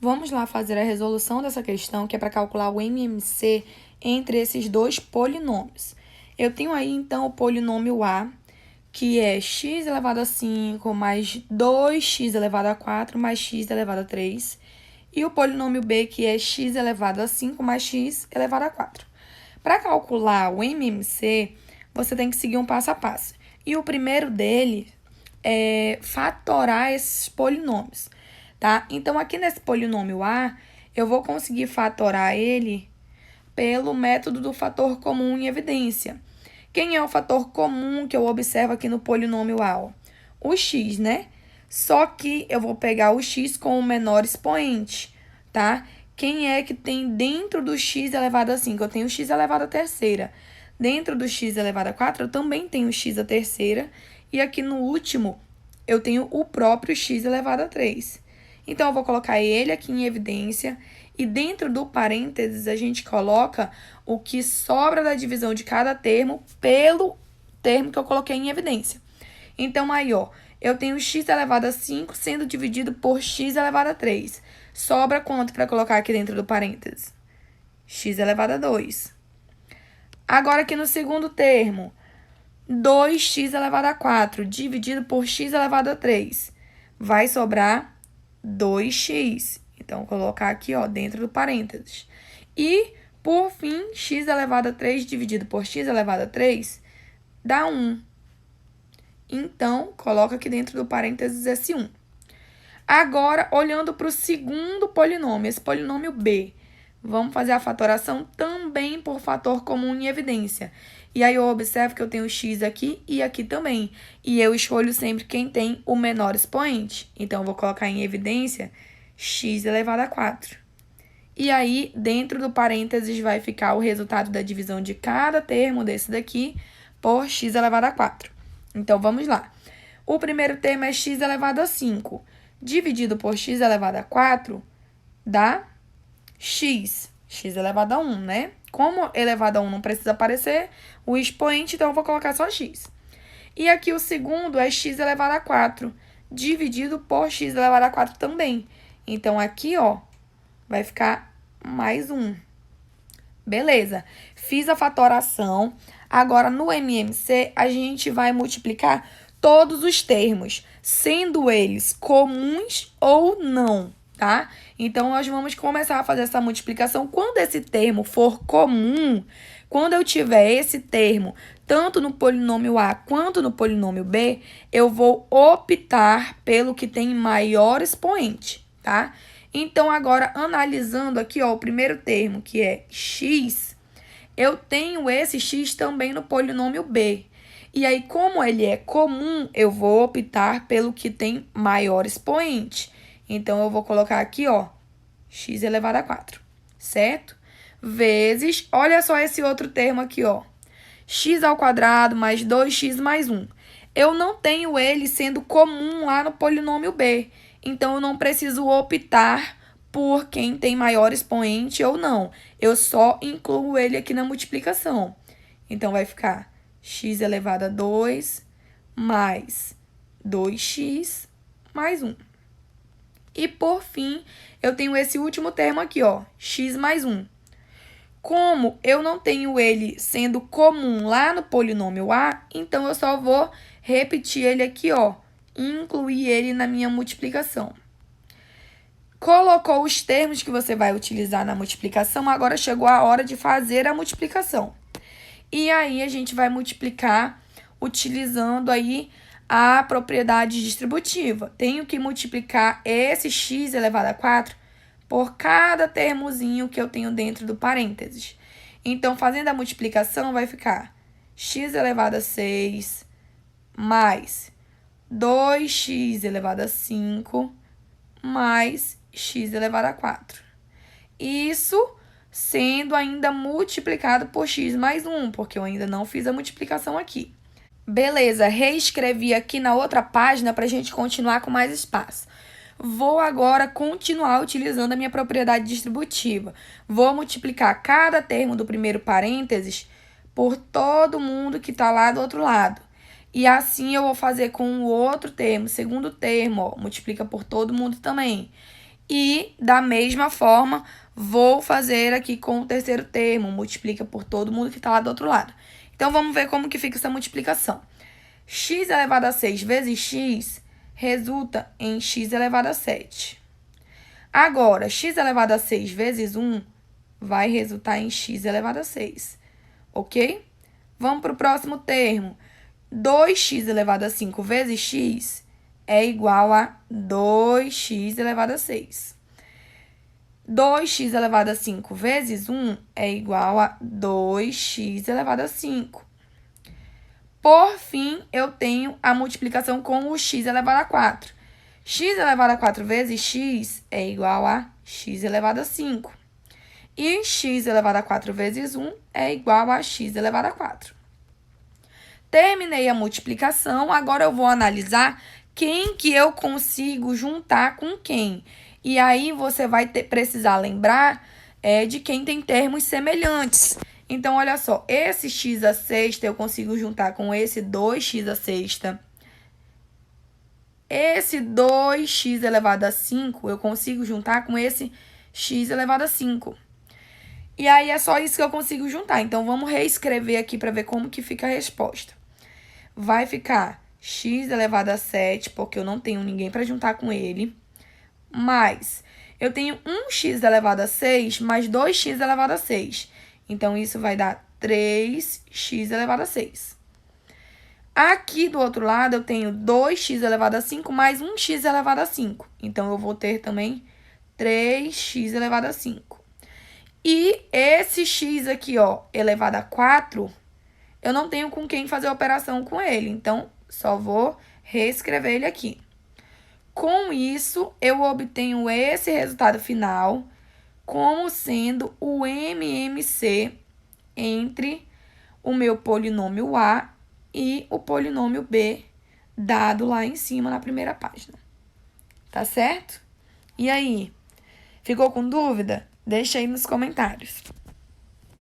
Vamos lá fazer a resolução dessa questão, que é para calcular o MMC entre esses dois polinômios. Eu tenho aí, então, o polinômio A, que é x elevado a 5 mais 2x elevado a 4 mais x elevado a 3. E o polinômio B, que é x elevado a 5 mais x elevado a 4. Para calcular o MMC, você tem que seguir um passo a passo. E o primeiro dele é fatorar esses polinômios, tá? Então, aqui nesse polinômio A, eu vou conseguir fatorar ele pelo método do fator comum em evidência. Quem é o fator comum que eu observo aqui no polinômio A? O x, né? Só que eu vou pegar o x com o menor expoente, tá? Quem é que tem dentro do x elevado a 5? Eu tenho x elevado a terceira. Dentro do x elevado a 4, eu também tenho x a terceira. E aqui no último, eu tenho o próprio x elevado a 3. Então, eu vou colocar ele aqui em evidência. E dentro do parênteses, a gente coloca o que sobra da divisão de cada termo pelo termo que eu coloquei em evidência. Então, aí, ó, eu tenho x elevado a 5 sendo dividido por x elevado a 3. Sobra quanto para colocar aqui dentro do parênteses? X elevado a 2. Agora, aqui no segundo termo, 2x elevado a 4 dividido por x elevado a 3. Vai sobrar 2x. Então, vou colocar aqui, ó, dentro do parênteses. E, por fim, x elevado a 3 dividido por x elevado a 3 dá 1. Então, coloca aqui dentro do parênteses esse 1. Agora, olhando para o segundo polinômio, esse polinômio B, vamos fazer a fatoração também por fator comum em evidência. E aí, eu observo que eu tenho x aqui e aqui também. E eu escolho sempre quem tem o menor expoente. Então, eu vou colocar em evidência x elevado a 4. E aí, dentro do parênteses, vai ficar o resultado da divisão de cada termo desse daqui por x elevado a 4. Então, vamos lá. O primeiro termo é x elevado a 5. Dividido por x elevado a 4 dá x elevado a 1, né? Como elevado a 1 não precisa aparecer o expoente, então eu vou colocar só x. E aqui o segundo é x elevado a 4, dividido por x elevado a 4 também. Então, aqui, ó, vai ficar mais 1. Beleza. Fiz a fatoração. Agora, no MMC, a gente vai multiplicar todos os termos, sendo eles comuns ou não, tá? Então, nós vamos começar a fazer essa multiplicação. Quando esse termo for comum, quando eu tiver esse termo, tanto no polinômio A quanto no polinômio B, eu vou optar pelo que tem maior expoente, tá? Então, agora, analisando aqui, ó, o primeiro termo, que é x, eu tenho esse x também no polinômio B. E aí, como ele é comum, eu vou optar pelo que tem maior expoente. Então, eu vou colocar aqui, ó, x elevado a 4, certo? Vezes, olha só esse outro termo aqui, ó, x ao quadrado mais 2x mais 1. Eu não tenho ele sendo comum lá no polinômio B. Então, eu não preciso optar por quem tem maior expoente ou não. Eu só incluo ele aqui na multiplicação. Então, vai ficar x elevado a 2 mais 2x mais 1. E, por fim, eu tenho esse último termo aqui, ó, x mais 1. Como eu não tenho ele sendo comum lá no polinômio A, então eu só vou repetir ele aqui, ó, incluir ele na minha multiplicação. Colocou os termos que você vai utilizar na multiplicação, agora chegou a hora de fazer a multiplicação. E aí, a gente vai multiplicar utilizando aí a propriedade distributiva. Tenho que multiplicar esse x elevado a 4 por cada termozinho que eu tenho dentro do parênteses. Então, fazendo a multiplicação, vai ficar x elevado a 6 mais 2x elevado a 5 mais x elevado a 4. Isso sendo ainda multiplicado por x mais 1, porque eu ainda não fiz a multiplicação aqui. Beleza, reescrevi aqui na outra página para a gente continuar com mais espaço. Vou agora continuar utilizando a minha propriedade distributiva. Vou multiplicar cada termo do primeiro parênteses por todo mundo que está lá do outro lado. E assim eu vou fazer com o outro termo, segundo termo, ó, multiplica por todo mundo também. E, da mesma forma, vou fazer aqui com o terceiro termo. Multiplica por todo mundo que está lá do outro lado. Então, vamos ver como que fica essa multiplicação. X elevado a 6 vezes x resulta em x elevado a 7. Agora, x elevado a 6 vezes 1 vai resultar em x elevado a 6. Ok? Vamos para o próximo termo. 2x elevado a 5 vezes x é igual a 2x elevado a 6. 2x elevado a 5 vezes 1 é igual a 2x elevado a 5. Por fim, eu tenho a multiplicação com o x elevado a 4. X elevado a 4 vezes x é igual a x elevado a 5. E x elevado a 4 vezes 1 é igual a x elevado a 4. Terminei a multiplicação, agora eu vou analisar quem que eu consigo juntar com quem. E aí, você vai precisar lembrar de quem tem termos semelhantes. Então, olha só, esse x à sexta eu consigo juntar com esse 2x à sexta. Esse 2x elevado a 5 eu consigo juntar com esse x elevado a 5. E aí, é só isso que eu consigo juntar. Então, vamos reescrever aqui para ver como que fica a resposta. Vai ficar x elevado a 7, porque eu não tenho ninguém para juntar com ele, mais eu tenho 1x elevado a 6 mais 2x elevado a 6. Então, isso vai dar 3x elevado a 6. Aqui do outro lado, eu tenho 2x elevado a 5 mais 1x elevado a 5. Então, eu vou ter também 3x elevado a 5. E esse x aqui, ó, elevado a 4, eu não tenho com quem fazer a operação com ele. Então, só vou reescrever ele aqui. Com isso, eu obtenho esse resultado final como sendo o MMC entre o meu polinômio A e o polinômio B, dado lá em cima na primeira página. Tá certo? E aí? Ficou com dúvida? Deixa aí nos comentários.